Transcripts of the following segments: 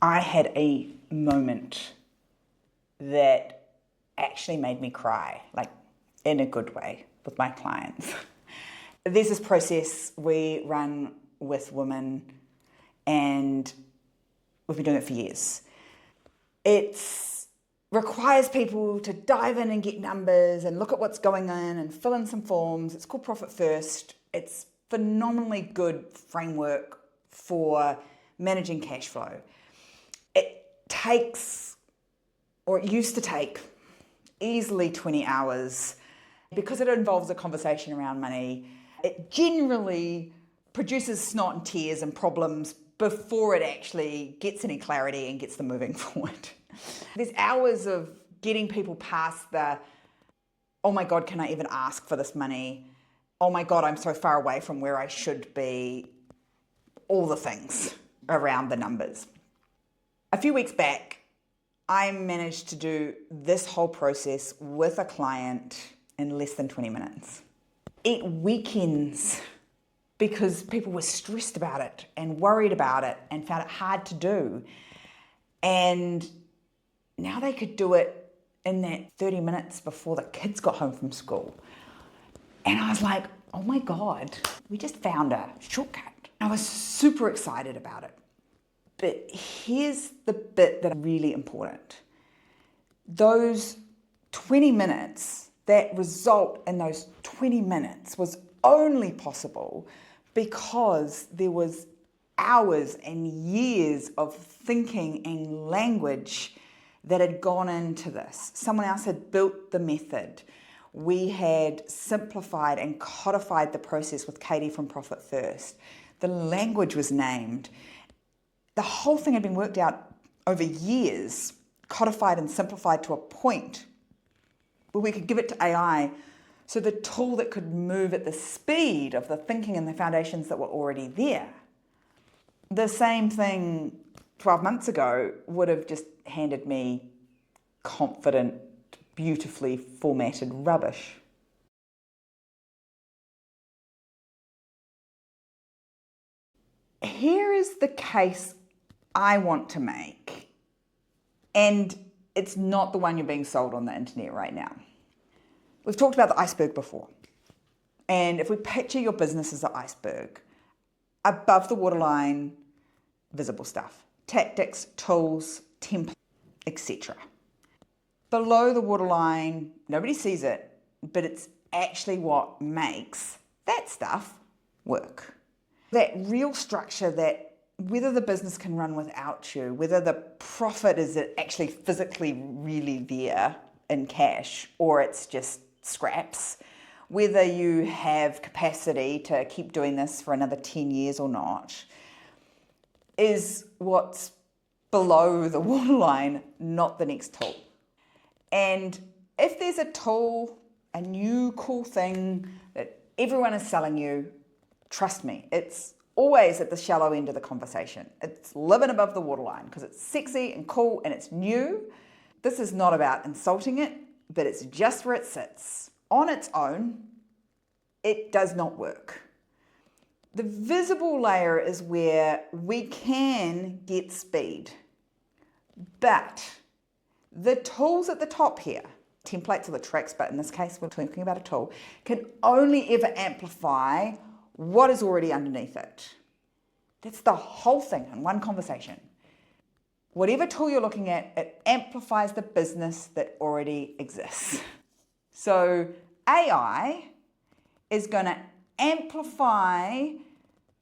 I had a moment that actually made me cry, like in a good way, with my clients. There's this process we run with women, and we've been doing it for years. It requires people to dive in and get numbers and look at what's going on and fill in some forms. It's called Profit First. It's phenomenally good framework for managing cash flow. It takes, or it used to take, easily 20 hours. Because it involves a conversation around money, it generally produces snot and tears and problems before it actually gets any clarity and gets them moving forward. There's hours of getting people past the, oh my God, can I even ask for this money? Oh my God, I'm so far away from where I should be. All the things around the numbers. A few weeks back, I managed to do this whole process with a client in less than 20 minutes. 8 weekends, because people were stressed about it and worried about it and found it hard to do. And now they could do it in that 30 minutes before the kids got home from school. And I was like, oh my God, we just found a shortcut. I was super excited about it. But here's the bit that is really important. Those 20 minutes, that result in those 20 minutes was only possible because there was hours and years of thinking and language that had gone into this. Someone else had built the method. We had simplified and codified the process with Katie from Profit First. The language was named. The whole thing had been worked out over years, codified and simplified to a point where we could give it to AI, so the tool that could move at the speed of the thinking and the foundations that were already there. The same thing 12 months ago would have just handed me confident, beautifully formatted rubbish. Here is the case I want to make, and it's not the one you're being sold on the internet right now. We've talked about the iceberg before, and if we picture your business as an iceberg, above the waterline, visible stuff, tactics, tools, templates, etc. Below the waterline, nobody sees it, but it's actually what makes that stuff work. That real structure, that whether the business can run without you, whether the profit is actually physically really there in cash or it's just scraps, whether you have capacity to keep doing this for another 10 years or not, is what's below the waterline, not the next tool. And if there's a tool, a new cool thing that everyone is selling you, trust me, it's always at the shallow end of the conversation. It's living above the waterline because it's sexy and cool and it's new. This is not about insulting it, but it's just where it sits. On its own, it does not work. The visible layer is where we can get speed, but the tools at the top here, templates or the tricks, but in this case we're talking about a tool, can only ever amplify what is already underneath it. That's the whole thing in one conversation. Whatever tool you're looking at, it amplifies the business that already exists. So AI is going to amplify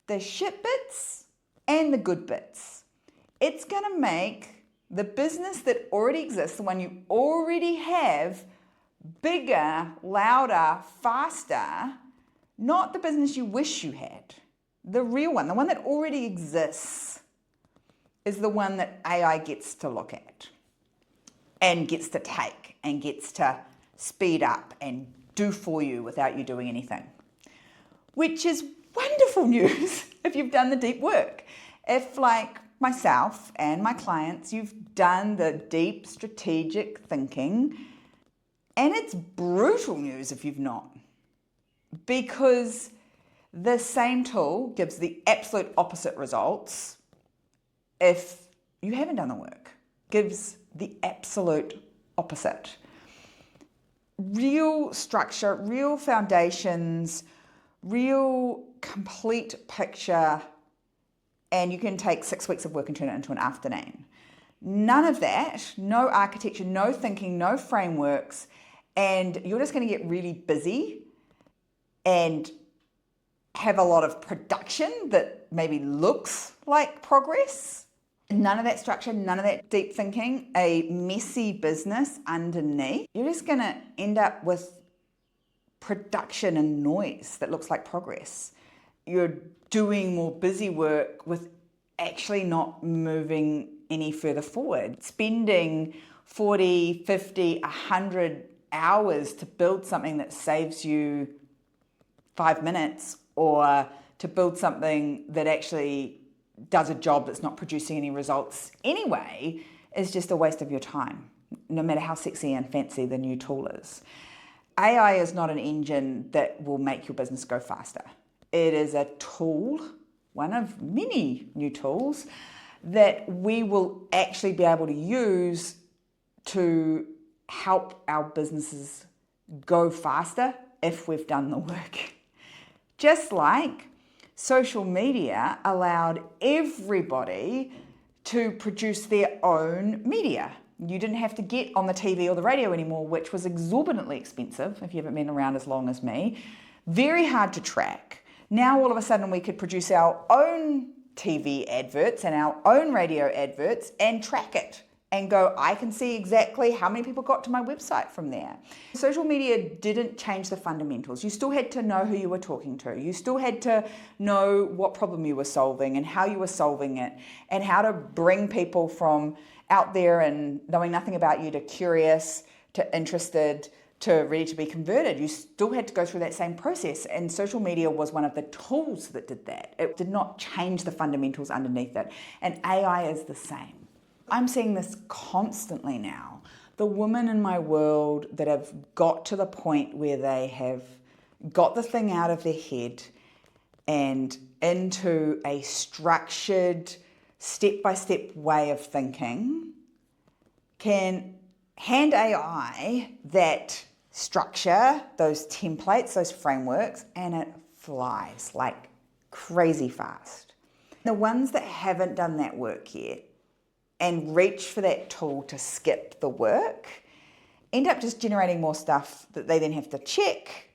the shit bits and the good bits. It's going to make the business that already exists, the one you already have, bigger, louder, faster, not the business you wish you had. The real one, the one that already exists, is the one that AI gets to look at and gets to take and gets to speed up and do for you without you doing anything. Which is wonderful news if you've done the deep work. If, like myself and my clients, you've done the deep strategic thinking, and it's brutal news if you've not. Because the same tool gives the absolute opposite results if you haven't done the work. Gives the absolute opposite. Real structure, real foundations, real complete picture, and you can take 6 weeks of work and turn it into an afternoon. None of that, no architecture, no thinking, no frameworks, and you're just going to get really busy and have a lot of production that maybe looks like progress. None of that structure, none of that deep thinking, a messy business underneath. You're just going to end up with production and noise that looks like progress. You're doing more busy work with actually not moving any further forward. Spending 40, 50, 100 hours to build something that saves you 5 minutes, or to build something that actually does a job that's not producing any results anyway, is just a waste of your time, no matter how sexy and fancy the new tool is. AI is not an engine that will make your business go faster. It is a tool, one of many new tools, that we will actually be able to use to help our businesses go faster if we've done the work. Just like social media allowed everybody to produce their own media. You didn't have to get on the TV or the radio anymore, which was exorbitantly expensive if you haven't been around as long as me. Very hard to track. Now all of a sudden we could produce our own TV adverts and our own radio adverts and track it and go, I can see exactly how many people got to my website from there. Social media didn't change the fundamentals. You still had to know who you were talking to. You still had to know what problem you were solving and how you were solving it, and how to bring people from out there and knowing nothing about you to curious, to interested, to ready to be converted. You still had to go through that same process, and social media was one of the tools that did that. It did not change the fundamentals underneath it, and AI is the same. I'm seeing this constantly now. The women in my world that have got to the point where they have got the thing out of their head and into a structured, step-by-step way of thinking can hand AI that structure, those templates, those frameworks, and it flies like crazy fast. The ones that haven't done that work yet and reach for that tool to skip the work end up just generating more stuff that they then have to check,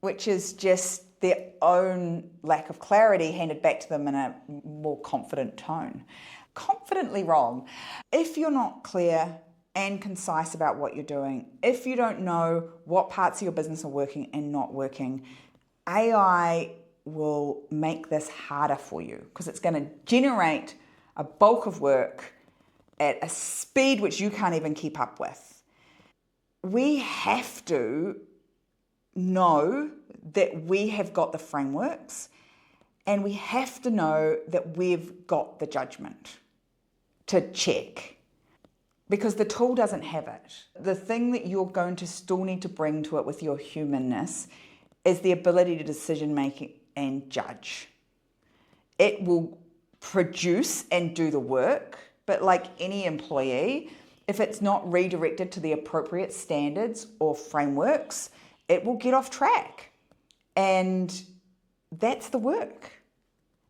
which is just their own lack of clarity handed back to them in a more confident tone. Confidently wrong. If you're not clear and concise about what you're doing, if you don't know what parts of your business are working and not working, AI will make this harder for you because it's going to generate a bulk of work at a speed which you can't even keep up with. We have to know that we have got the frameworks, and we have to know that we've got the judgment to check, because the tool doesn't have it. The thing that you're going to still need to bring to it with your humanness is the ability to decision make and judge. It will produce and do the work, but like any employee, if it's not redirected to the appropriate standards or frameworks, it will get off track. And that's the work.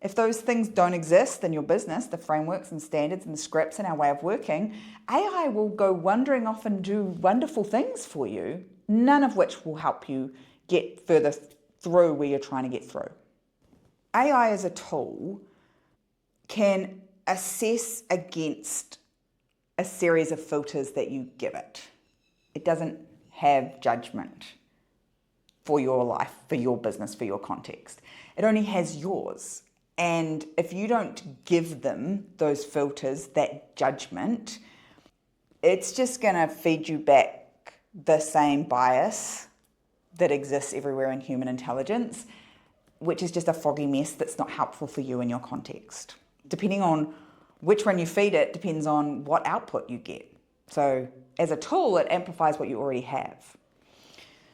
If those things don't exist in your business, the frameworks and standards and the scripts and our way of working, AI will go wandering off and do wonderful things for you, none of which will help you get further through where you're trying to get through. AI as a tool can assess against a series of filters that you give it. It doesn't have judgment for your life, for your business, for your context. It only has yours. And if you don't give them those filters, that judgment, it's just going to feed you back the same bias that exists everywhere in human intelligence, which is just a foggy mess that's not helpful for you in your context. Depending on which one you feed it depends on what output you get. So as a tool, it amplifies what you already have.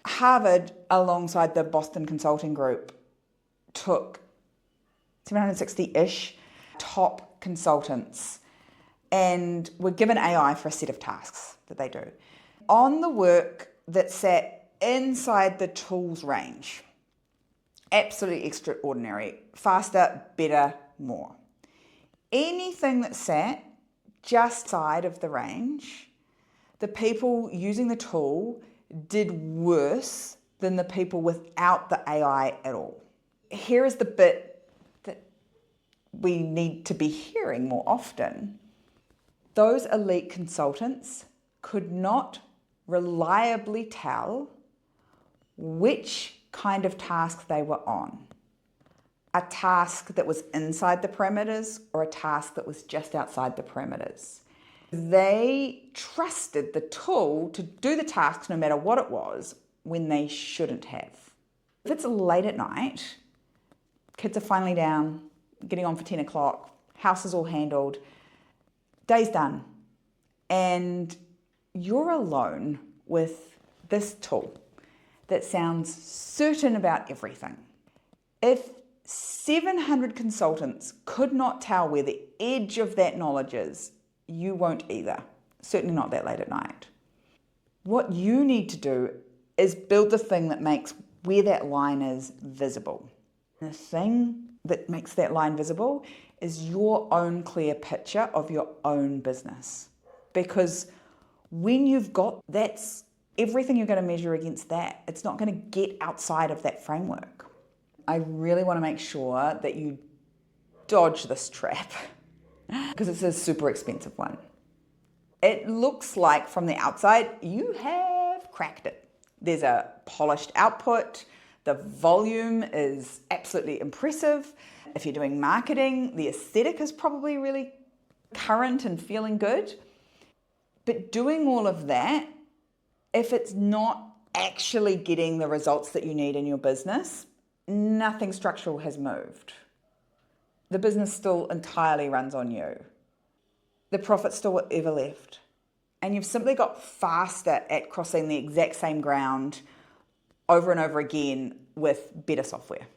Harvard, alongside the Boston Consulting Group, took 760-ish top consultants and were given AI for a set of tasks that they do. On the work that sat inside the tools range, absolutely extraordinary, faster, better, more. Anything that sat just side of the range, the people using the tool did worse than the people without the AI at all. Here is the bit that we need to be hearing more often. Those elite consultants could not reliably tell which kind of task they were on. A task that was inside the parameters or a task that was just outside the parameters. They trusted the tool to do the tasks no matter what it was when they shouldn't have. If it's late at night, kids are finally down, getting on for 10 o'clock, house is all handled, day's done, and you're alone with this tool that sounds certain about everything. If 700 consultants could not tell where the edge of that knowledge is, you won't either. Certainly not that late at night. What you need to do is build the thing that makes where that line is visible. The thing that makes that line visible is your own clear picture of your own business. Because when you've got that's everything you're going to measure against that, it's not going to get outside of that framework. I really want to make sure that you dodge this trap because it's a super expensive one. It looks like from the outside you have cracked it. There's a polished output. The volume is absolutely impressive. If you're doing marketing, the aesthetic is probably really current and feeling good. But doing all of that, if it's not actually getting the results that you need in your business, nothing structural has moved. The business still entirely runs on you. The profit's still whatever left. And you've simply got faster at crossing the exact same ground over and over again with better software.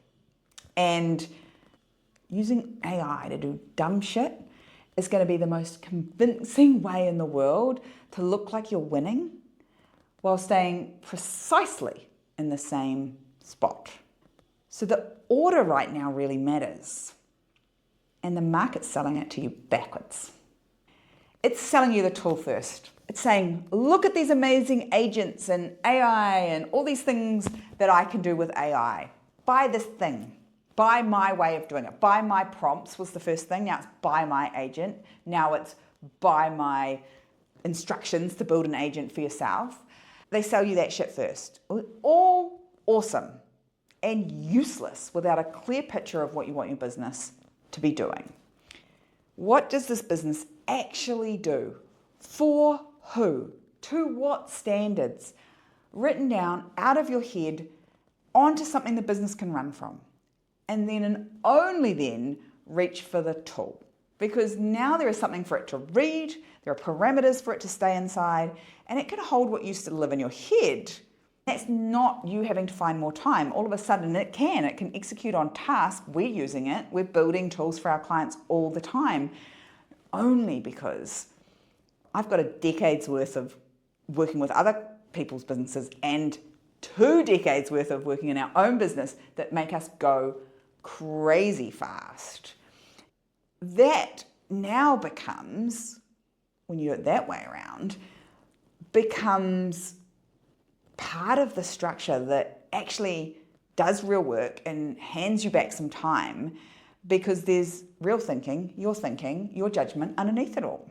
And using AI to do dumb shit is going to be the most convincing way in the world to look like you're winning while staying precisely in the same spot. So the order right now really matters. And the market's selling it to you backwards. It's selling you the tool first. It's saying, look at these amazing agents and AI and all these things that I can do with AI. Buy this thing. Buy my way of doing it. Buy my prompts was the first thing. Now it's buy my agent. Now it's buy my instructions to build an agent for yourself. They sell you that shit first. All awesome and useless without a clear picture of what you want your business to be doing. What does this business actually do? For who? To what standards? Written down out of your head onto something the business can run from. And then and only then reach for the tool. Because now there is something for it to read, there are parameters for it to stay inside, and it can hold what used to live in your head. That's not you having to find more time. All of a sudden it can execute on tasks. We're using it. We're building tools for our clients all the time. Only because I've got a decade's worth of working with other people's businesses and 2 decades worth of working in our own business that make us go crazy fast. That now becomes, when you do it that way around, becomes part of the structure that actually does real work and hands you back some time because there's real thinking, your judgment underneath it all.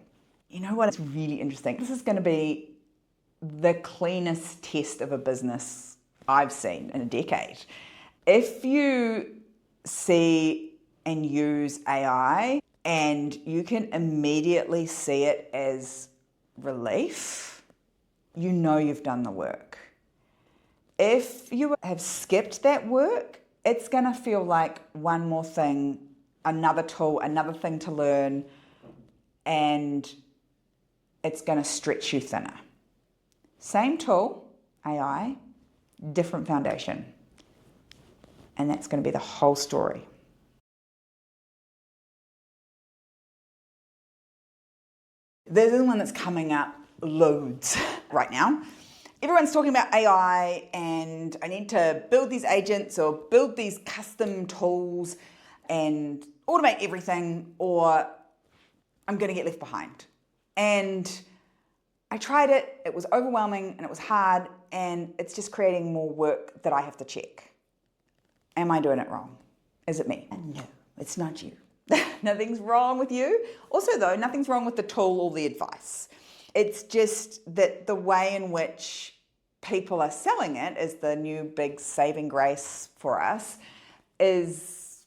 You know what? It's really interesting. This is going to be the cleanest test of a business I've seen in a decade. If you see and use AI and you can immediately see it as relief, you know you've done the work. If you have skipped that work, it's going to feel like one more thing, another tool, another thing to learn, and it's going to stretch you thinner. Same tool, AI, different foundation. And that's going to be the whole story. This is one that's coming up loads right now. Everyone's talking about AI and I need to build these agents or build these custom tools and automate everything or I'm going to get left behind. And I tried it, it was overwhelming and it was hard and it's just creating more work that I have to check. Am I doing it wrong? Is it me? No, it's not you. Nothing's wrong with you. Also though, nothing's wrong with the tool or the advice. It's just that the way in which people are selling it as the new big saving grace for us is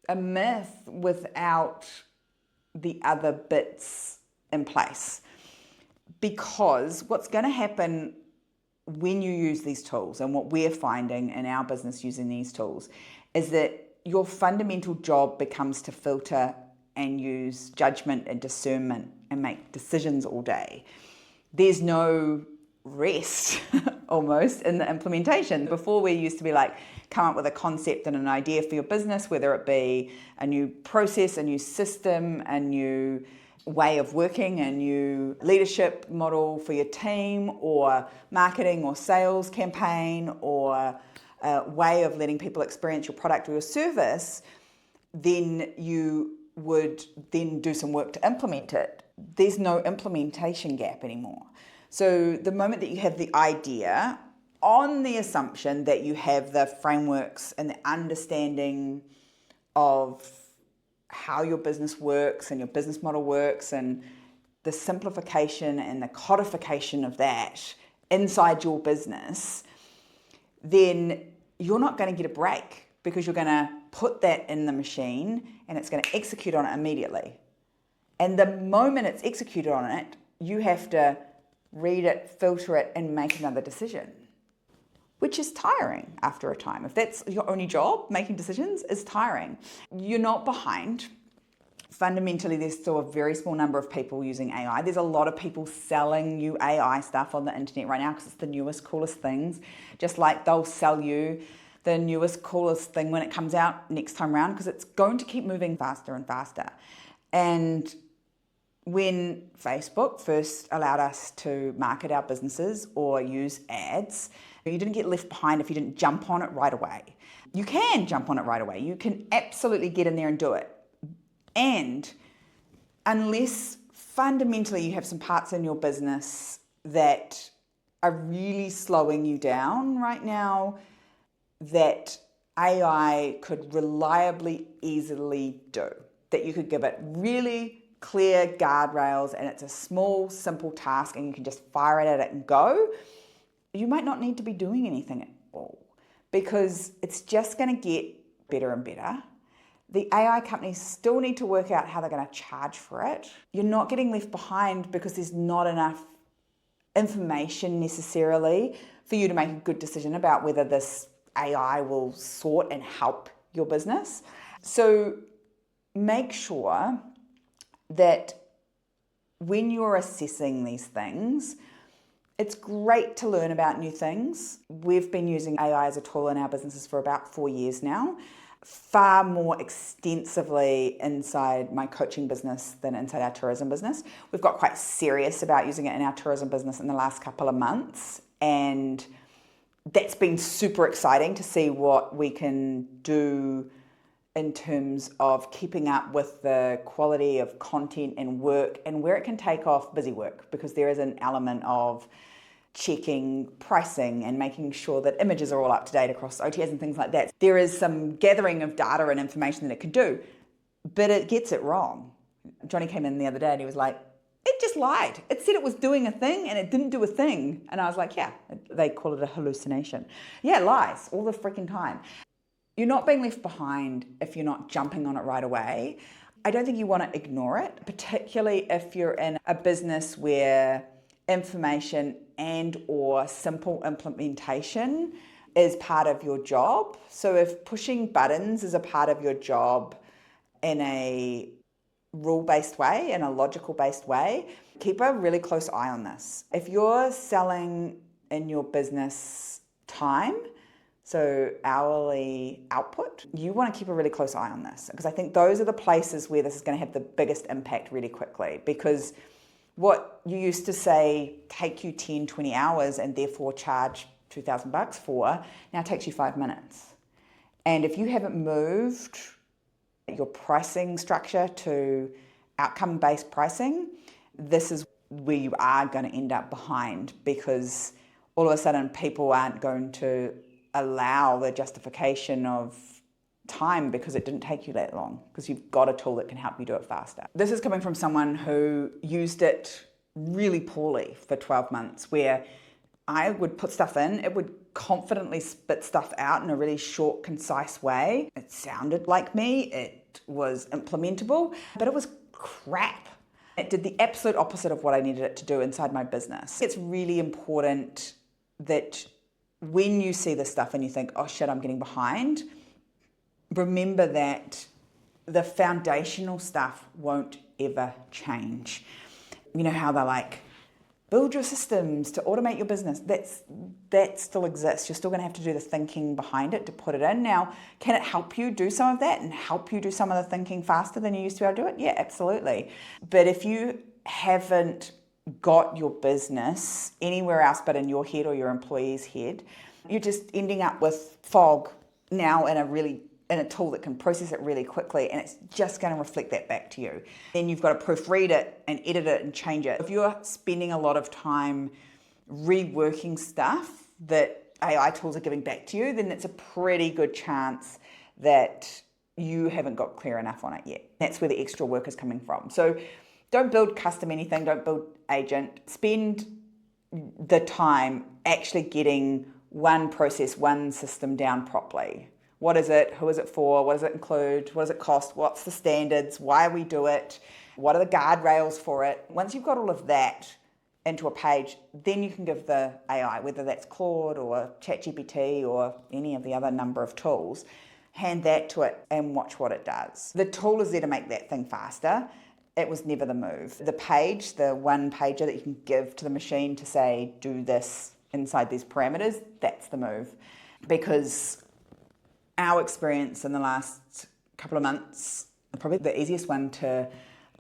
a myth without the other bits in place. Because what's going to happen when you use these tools, and what we're finding in our business using these tools, is that your fundamental job becomes to filter and use judgment and discernment and make decisions all day. There's no rest almost in the implementation. Before we used to be like, come up with a concept and an idea for your business, whether it be a new process, a new system, a new way of working, a new leadership model for your team, or marketing or sales campaign, or a way of letting people experience your product or your service, then you would then do some work to implement it. There's no implementation gap anymore. So the moment that you have the idea, on the assumption that you have the frameworks and the understanding of how your business works and your business model works and the simplification and the codification of that inside your business, then you're not going to get a break because you're going to put that in the machine and it's going to execute on it immediately. And the moment it's executed on it, you have to read it, filter it, and make another decision, which is tiring after a time. If that's your only job, making decisions is tiring. You're not behind. Fundamentally, there's still a very small number of people using AI. There's a lot of people selling you AI stuff on the internet right now because it's the newest, coolest things. Just like they'll sell you the newest, coolest thing when it comes out next time around, because it's going to keep moving faster and faster. And when Facebook first allowed us to market our businesses or use ads, you didn't get left behind if you didn't jump on it right away. You can jump on it right away. You can absolutely get in there and do it. And unless fundamentally you have some parts in your business that are really slowing you down right now, that AI could reliably, easily do, that you could give it really clear guardrails and it's a small, simple task and you can just fire it at it and go, you might not need to be doing anything at all because it's just going to get better and better. The AI companies still need to work out how they're going to charge for it. You're not getting left behind because there's not enough information necessarily for you to make a good decision about whether this AI will sort and help your business. So make sure that when you're assessing these things, it's great to learn about new things. We've been using AI as a tool in our businesses for about 4 years now, far more extensively inside my coaching business than inside our tourism business. We've got quite serious about using it in our tourism business in the last couple of months, and that's been super exciting to see what we can do in terms of keeping up with the quality of content and work and where it can take off busy work, because there is an element of checking pricing and making sure that images are all up to date across OTAs and things like that. There is some gathering of data and information that it can do, but it gets it wrong. Johnny came in the other day and he was like, it just lied. It said it was doing a thing and it didn't do a thing. And I was like, yeah, they call it a hallucination. Yeah, it lies all the freaking time. You're not being left behind if you're not jumping on it right away. I don't think you want to ignore it, particularly if you're in a business where information and or simple implementation is part of your job. So if pushing buttons is a part of your job in a rule-based way, in a logical-based way, keep a really close eye on this. If you're selling in your business time, so hourly output, you want to keep a really close eye on this, because I think those are the places where this is going to have the biggest impact really quickly, because What you used to say take you 10, 20 hours and therefore charge $2,000 for, now takes you 5 minutes. And if you haven't moved your pricing structure to outcome-based pricing, this is where you are going to end up behind, because all of a sudden people aren't going to allow the justification of time because it didn't take you that long, because you've got a tool that can help you do it faster. This is coming from someone who used it really poorly for 12 months, where I would put stuff in, it would confidently spit stuff out in a really short, concise way. It sounded like me, it was implementable, but it was crap. It did the absolute opposite of what I needed it to do inside my business. It's really important that when you see this stuff and you think, oh shit, I'm getting behind, remember that the foundational stuff won't ever change. You know how they're like, build your systems to automate your business. That still exists. You're still going to have to do the thinking behind it to put it in. Now, can it help you do some of that and help you do some of the thinking faster than you used to be able to do it? Yeah, absolutely. But if you haven't got your business anywhere else but in your head or your employee's head, you're just ending up with fog now in a tool that can process it really quickly, and it's just going to reflect that back to you. Then you've got to proofread it and edit it and change it. If you're spending a lot of time reworking stuff that AI tools are giving back to you, then it's a pretty good chance that you haven't got clear enough on it yet. That's where the extra work is coming from. So don't build custom anything, don't build agent. Spend the time actually getting one process, one system down properly. What is it? Who is it for? What does it include? What does it cost? What's the standards? Why we do it? What are the guardrails for it? Once you've got all of that into a page, then you can give the AI, whether that's Claude or ChatGPT or any of the other number of tools, hand that to it and watch what it does. The tool is there to make that thing faster. It was never the move. The page, the one pager that you can give to the machine to say, do this inside these parameters, that's the move. Because our experience in the last couple of months, probably the easiest one to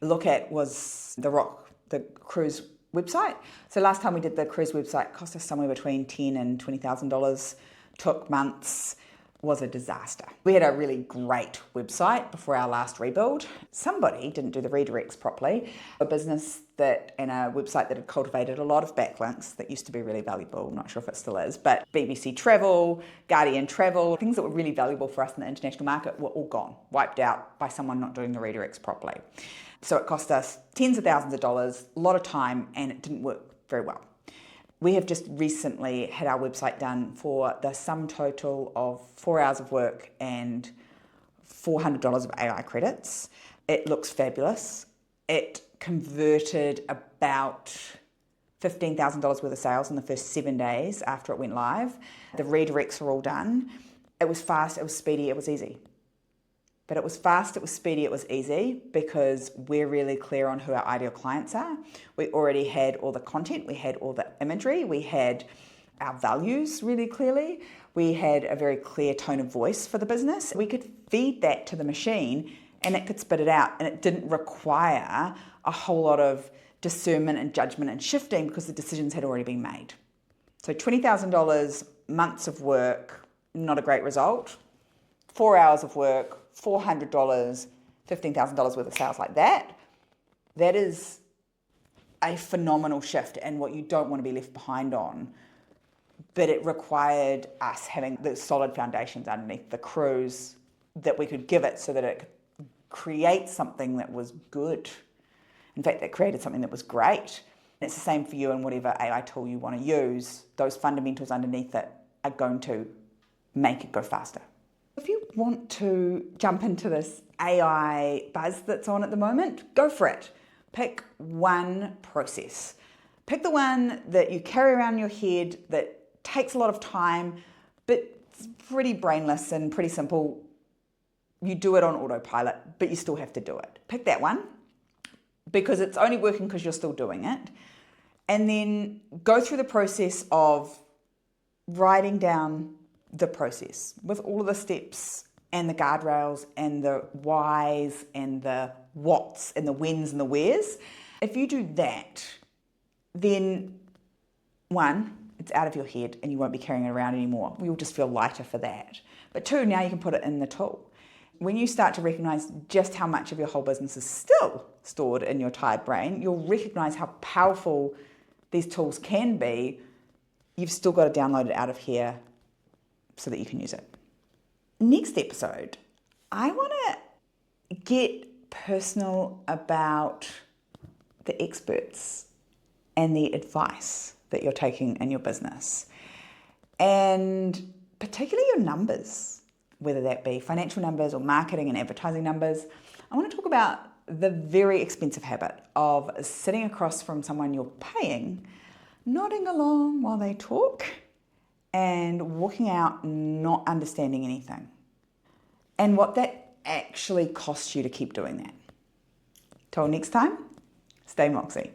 look at was the cruise website. So last time we did the cruise website, it cost us somewhere between $10,000 and $20,000, took months, was a disaster. We had a really great website before our last rebuild. Somebody didn't do the redirects properly. A business and a website that had cultivated a lot of backlinks that used to be really valuable. I'm not sure if it still is, but BBC Travel, Guardian Travel, things that were really valuable for us in the international market were all gone, wiped out by someone not doing the redirects properly. So it cost us tens of thousands of dollars, a lot of time, and it didn't work very well. We have just recently had our website done for the sum total of 4 hours of work and $400 of AI credits. It looks fabulous. It converted about $15,000 worth of sales in the first 7 days after it went live. The redirects are all done. It was fast, it was speedy, it was easy. But it was fast, it was speedy, it was easy because we're really clear on who our ideal clients are. We already had all the content, we had all the imagery, we had our values really clearly. We had a very clear tone of voice for the business. We could feed that to the machine and it could spit it out, and it didn't require a whole lot of discernment and judgment and shifting because the decisions had already been made. So $20,000, months of work, not a great result. 4 hours of work, $400, $15,000 worth of sales like that. That is a phenomenal shift and what you don't want to be left behind on. But it required us having the solid foundations underneath the cruise that we could give it so that it could create something that was good. In fact, it created something that was great. And it's the same for you and whatever AI tool you want to use. Those fundamentals underneath it are going to make it go faster. If you want to jump into this AI buzz that's on at the moment, go for it. Pick one process. Pick the one that you carry around in your head that takes a lot of time, but it's pretty brainless and pretty simple. You do it on autopilot, but you still have to do it. Pick that one because it's only working because you're still doing it. And then go through the process of writing down the process with all of the steps and the guardrails and the whys and the whats and the whens and the wheres. if you do that, then one, it's out of your head and you won't be carrying it around anymore. You'll just feel lighter for that. But two, now you can put it in the tool. When you start to recognize just how much of your whole business is still stored in your tired brain, you'll recognize how powerful these tools can be. You've still got to download it out of here so that you can use it. Next episode, I want to get personal about the experts and the advice that you're taking in your business, and particularly your numbers, whether that be financial numbers or marketing and advertising numbers. I want to talk about the very expensive habit of sitting across from someone you're paying, nodding along while they talk, and walking out not understanding anything, and what that actually costs you to keep doing that. Till next time, stay Moxie.